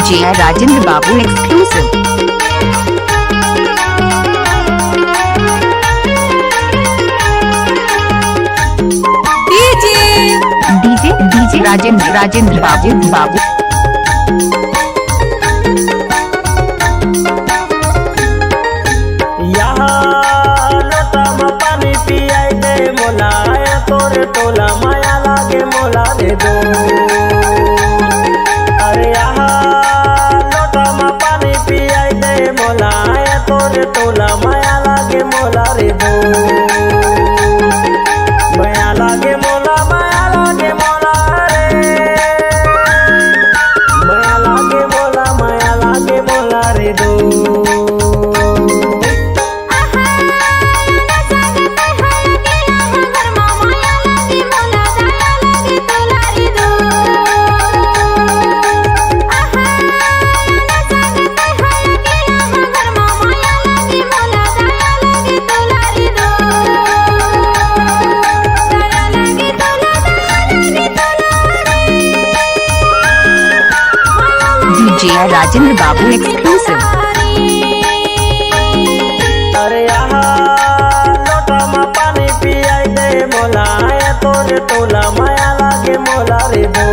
DJ Rajendra Babu exclusive. DJ Rajendra Babu. लोटा में पानी पियाई दे मोला तोरे टोला माया लागे मोला रे दो। अरे लोटा में पानी पियाई दे मोला तोरे टोला माया लागे मोला रे दो। माया लागे मोला रे माया लागे मोला रे दो। DJ Rajendra Babu exclusive. अरे लोटा में पानी पियाई दे मोला तोरे टोला माया लागे मोला रे दो।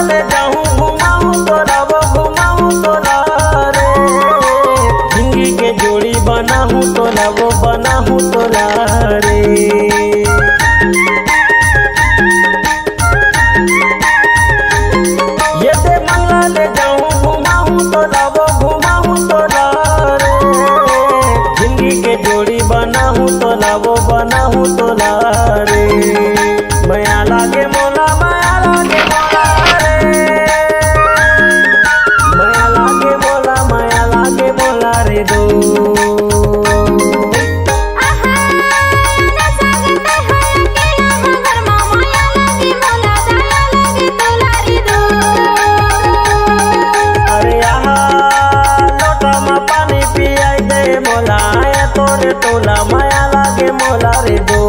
ले जाऊं घुमाऊं तोरा वो घुमाऊं तोरा रे। जिंदगी के जोड़ी बनाऊं तोरा वो बनाऊं तोरा रे। ये दे मंगला ले जाऊं घुमाऊं तोरा वो घुमाऊं तोरा रे। जिंदगी के जोड़ी बनाऊं तोरा वो बनाऊं तोरा रे। माया लागे मोला रे दो। अरे लोटा में पानी पियाई दे मोला तोरे टोला माया लागे मोला रे दो।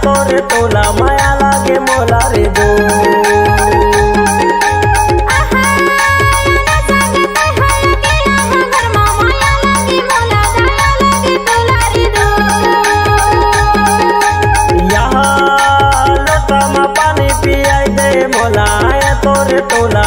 तोरे टोला माया लागे मोला रे दो। लोटा में पानी पियाई दे मोला तोरे टोला